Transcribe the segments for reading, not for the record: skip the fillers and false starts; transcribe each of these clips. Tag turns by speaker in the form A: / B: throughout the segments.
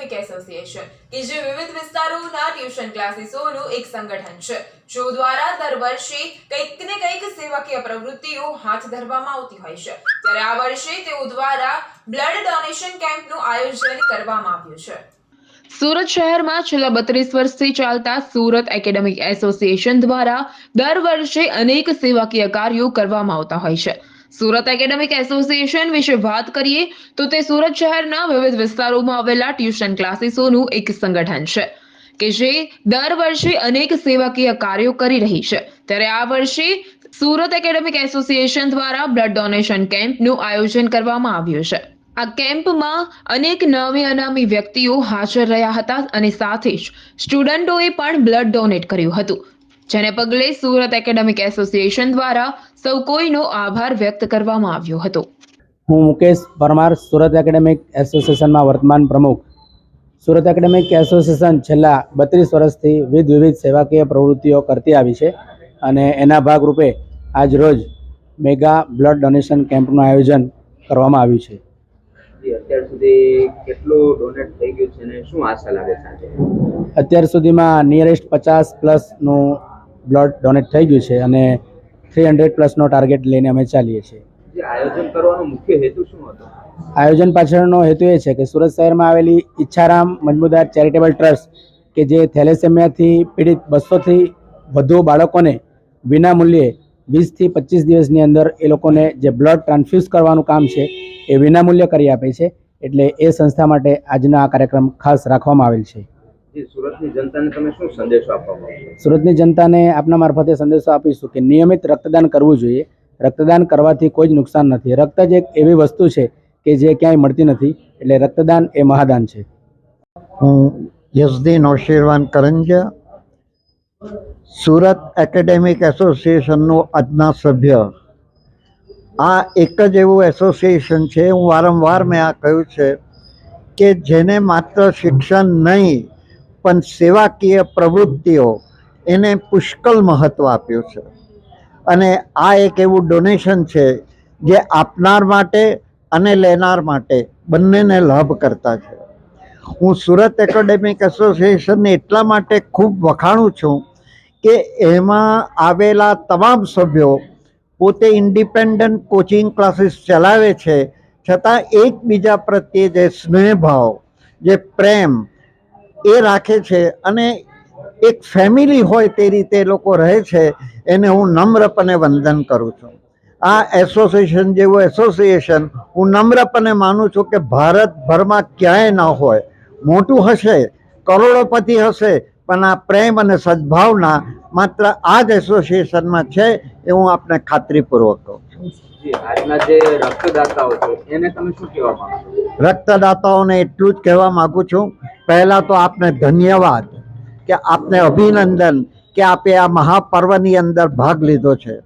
A: Academic association કે જે વિવિધ વિસ્તારોના ટ્યુશન ક્લાસીસોનું એક સંગઠન છે, જો દ્વારા દર વર્ષે કંઈક ને કંઈક સેવાકીય પ્રવૃત્તિઓ હાથ ધરવામાં આવતી હોય છે, ત્યારે આ વર્ષે તેઓ દ્વારા બ્લડ ડોનેશન કેમ્પનું આયોજન કરવામાં આવ્યું છે। સુરત શહેરમાં છેલ્લા 32 વર્ષથી ચાલતા સુરત એકેડેમિક એસોસિએશન દ્વારા દર વર્ષે અનેક સેવાકીય કાર્યો કરવામાં આવતા હોય છે। સુરત એકેડેમિક એસોસિએશન વિશે વાત કરીએ તો તે સુરત શહેરના વિવિધ વિસ્તારોમાં આવેલા ટ્યુશન ક્લાસીસોનું એક સંગઠન છે કે જે દર વર્ષે અનેક સેવાકીય કાર્યો કરી રહી છે, ત્યારે આ વર્ષે સુરત એકેડેમિક એસોસિએશન દ્વારા બ્લડ ડોનેશન કેમ્પનું આયોજન કરવામાં આવ્યું છે। આ કેમ્પમાં અનેક નામી અનામી વ્યક્તિઓ હાજર રહ્યા હતા અને સાથે જ સ્ટુડન્ટોએ પણ બ્લડ ડોનેટ કર્યું હતું, જેને પગલે સુરત એકેડેમિક એસોસિએશન દ્વારા સૌ કોઈનો આભાર વ્યક્ત કરવામાં આવ્યો હતો।
B: હું મુકેશ પરમાર, સુરત એકેડેમિક એસોસિએશનમાં વર્તમાન પ્રમુખ। સુરત એકેડેમિક એસોસિએશન છેલ્લા 32 વર્ષથી વિવિધ સેવાકીય પ્રવૃત્તિઓ કરતી આવી છે અને એના ભાગરૂપે આજ રોજ મેગા બ્લડ ડોનેશન કેમ્પનું આયોજન કરવામાં આવ્યું છે।
C: અત્યાર સુધી કેટલું ડોનેટ થઈ ગયું છે અને શું આશા લાગે છે?
B: અત્યાર સુધીમાં નિયરેસ્ટ 50+ બ્લડ ડોનેટ થઈ ગયું છે અને 300+ ટાર્ગેટ લઈને અમે ચાલીએ છીએ।
C: જે આયોજન કરવાનો મુખ્ય હેતુ શું હતો?
B: આયોજન પાછળનો હેતુ એ છે કે સુરત શહેરમાં આવેલી ઈચ્છારામ મજમુદાર ચેરિટેબલ ટ્રસ્ટ કે જે થેલેસેમિયાથી પીડિત 200થી વધુ બાળકોને વિના મૂલ્યે 20થી 25 દિવસની અંદર એ લોકોને જે બ્લડ ટ્રાન્સફ્યુઝ કરવાનું કામ છે એ વિનામૂલ્ય કરી આપે છે, એટલે એ સંસ્થા માટે આજનો આ કાર્યક્રમ ખાસ રાખવામાં આવેલ છે।
C: સુરતની જનતાને તમે શું સંદેશો આપવા માંગો?
B: સુરતની જનતાને આપના મારફતે સંદેશો આપીશું કે નિયમિત રક્તદાન કરવું જોઈએ। રક્તદાન કરવાથી કોઈ જ નુકસાન નથી। રક્ત જ એક એવી વસ્તુ છે કે જે ક્યાંય મળતી નથી, એટલે રક્તદાન એ મહાદાન છે।
D: હું યઝદી નૌશીરવાન કરંજા, સુરત એકેડેમિક એસોસિએશનનો આજના સભ્ય। આ એક જ એવું એસોસિએશન છે, હું વારંવાર મેં આ કહ્યું છે કે જેને માત્ર શિક્ષણ નહીં પણ સેવાકીય પ્રવૃત્તિઓ એને પુષ્કળ મહત્ત્વ આપ્યું છે અને આ એક એવું ડોનેશન છે જે આપનાર માટે અને લેનાર માટે બંનેને લાભ કરતા છે। હું સુરત એકેડેમિક એસોસિએશનને એટલા માટે ખૂબ વખાણું છું કે એમાં આવેલા તમામ સભ્યો પોતે ઇન્ડિપેન્ડન્ટ કોચિંગ ક્લાસીસ ચલાવે છે, છતાં એકબીજા પ્રત્યે જે સ્નેહભાવ, જે પ્રેમ એ રાખે છે અને એક ફેમિલી હોય તે રીતે એ લોકો રહે છે, એને હું નમ્રપણે વંદન કરું છું। આ એસોસિએશન જેવું એસોસિએશન હું નમ્રપણે માનું છું કે ભારતભરમાં ક્યાંય ન હોય। મોટું હશે, કરોડોપતિ હશે, પણ આ પ્રેમ અને સદભાવના માત્ર આ જ એસોસિએશનમાં છે એ હું આપને ખાતરીપૂર્વક કહું છું।
C: આજના જે રક્તદાતાઓ છે એને તમે શું કહેવા માંગો?
D: રક્તદાતાઓને એટલું જ કહેવા માગું છું, પહેલાં તો આપને ધન્યવાદ, કે આપને અભિનંદન કે આપે આ મહાપર્વની અંદર ભાગ લીધો છે।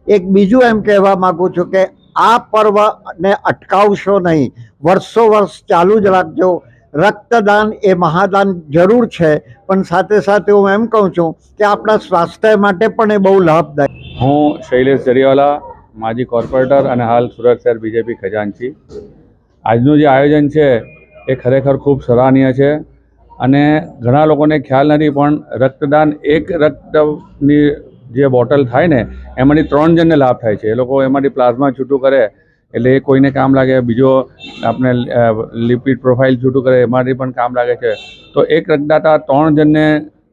D: એક બીજું એમ કહેવા માગું છું કે આ પર્વને અટકાવશો નહીં, વર્ષો વર્ષ ચાલુ જ રાખજો। રક્તદાન એ મહાદાન જરૂર છે, પણ સાથે સાથે હું એમ કહું છું કે આપણા સ્વાસ્થ્ય માટે પણ એ બહુ લાભદાયક।
E: હું શૈલેષ જરીવાલા, માજી કોર્પોરેટર અને હાલ સુરત શહેર બીજેપી ખજાનચી। આજનું જે આયોજન છે એ ખરેખર ખૂબ સરાહનીય છે અને ઘણા લોકોને ખ્યાલ નથી, પણ રક્તદાન એક રક્તની જે બોટલ થાય ને એમાંથી 3 જણને લાભ થાય છે। એ લોકો એમાંથી પ્લાઝમા છૂટું કરે એટલે એ કોઈને કામ લાગે, બીજો આપણે લિપિડ પ્રોફાઇલ છૂટું કરે એમાંથી પણ કામ લાગે છે। તો એક રક્તદાતા 3 જણને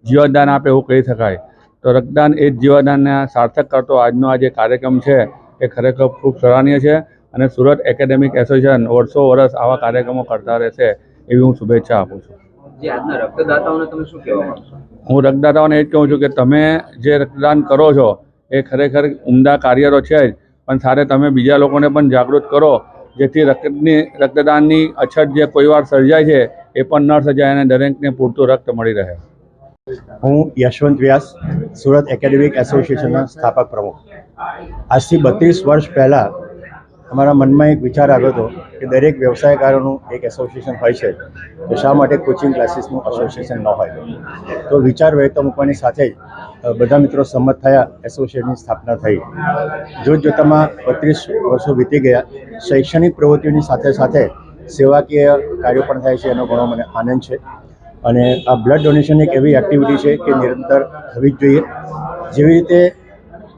E: જીવતદાન આપે એવું કહી શકાય। તો રક્તદાન એ જ જીવતદાનને સાર્થક કરતો આજનો આ જે કાર્યક્રમ છે એ ખરેખર ખૂબ સરાહનીય છે અને સુરત એકેડેમિક એસોસિએશન વર્ષો વર્ષ આવા કાર્યક્રમો કરતા રહેશે એવી હું શુભેચ્છા આપું છું।
C: જે આજના રક્તદાતાઓને તમે શું કહેવા માંગશો?
E: હું રક્તદાતાઓને એ જ કહું છું કે તમે જે રક્તદાન કરો છો એ ખરેખર ઉમદા કાર્ય તો છે જ, પણ સાથે તમે બીજા લોકોને પણ જાગૃત કરો, જેથી રક્તદાનની અછત જે કોઈ વાર સર્જાય છે એ પણ ન સર્જાય અને દરેકને પૂરતું રક્ત મળી રહે।
F: હું યશવંત વ્યાસ, સુરત એકેડેમિક એસોસિએશનના સ્થાપક પ્રમુખ। આજથી 32 વર્ષ પહેલાં અમારા મનમાં એક વિચાર આવ્યો હતો કે દરેક વ્યવસાયકારોનું એક એસોસિએશન હોય છે, તો શા માટે કોચિંગ ક્લાસીસનું એસોસિએશન ન હોય? તો વિચાર વહેતો મૂકવાની સાથે જ બધા મિત્રો સંમત થયા, એસોસિએશનની સ્થાપના થઈ। જોતજોતામાં 32 વર્ષો વીતી ગયા। શૈક્ષણિક પ્રવૃત્તિઓની સાથે સાથે સેવાકીય કાર્યો પણ થાય છે, એનો ઘણો મને આનંદ છે. અને આ બ્લડ ડોનેશન એક એવી એક્ટિવિટી છે કે નિરંતર થવી જ જોઈએ. જેવી રીતે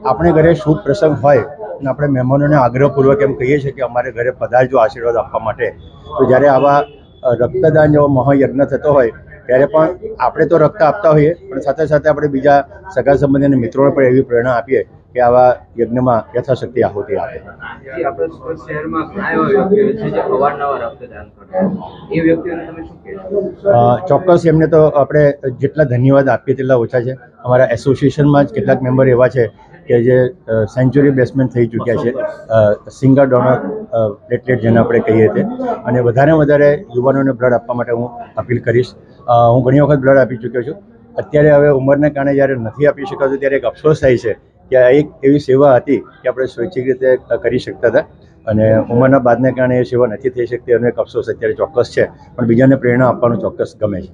F: આપણે ઘરે શુભ પ્રસંગ હોય અને આપણે મહેમાનોને આગ્રહપૂર્વક એમ કહીએ છીએ કે અમારે ઘરે પધારજો આશીર્વાદ આપવા માટે, તો જ્યારે આવા રક્તદાન જેવો મહાયજ્ઞ થતો હોય ત્યારે પણ આપણે તો રક્ત આપતા હોઈએ, પણ સાથે સાથે આપણે બીજા સગા સંબંધી અને મિત્રોને પણ એવી પ્રેરણા આપીએ કે આવા યજ્ઞમાં યથાશક્તિ આહુતિ આપે.
C: જે આપણા સુરત શહેરમાં ઘણા એવા વ્યક્તિઓ છે જે અવારનવાર રક્તદાન કરે છે, એ વ્યક્તિઓને તમે શું કહેશો?
F: ચોક્કસ એમને તો આપણે જેટલા ધન્યવાદ આપીએ તેટલા ઓછા છે. અમારા એસોસિએશનમાં જ કેટલાક મેમ્બર એવા છે કે જે સેન્ચુરી બેસમેન્ટ થઈ ચૂક્યા છે, સિંગલ ડોનર પ્લેટલેટ જેને આપણે કહીએ તે, અને વધારે યુવાનોને બ્લડ આપવા માટે હું અપીલ કરીશ. હું ઘણી વખત બ્લડ આપી ચૂક્યો છું. અત્યારે હવે ઉંમરને કારણે જ્યારે નથી આપી શકાતું ત્યારે એક અફસોસ થાય છે કે આ એક એવી સેવા હતી કે આપણે સ્વૈચ્છિક રીતે કરી શકતા હતા, અને ઉંમરના બાદને કારણે એ સેવા નથી થઈ શકતી, એનો એક અફસોસ અત્યારે ચોક્કસ છે, પણ બીજાને પ્રેરણા આપવાનું ચોક્કસ ગમે છે.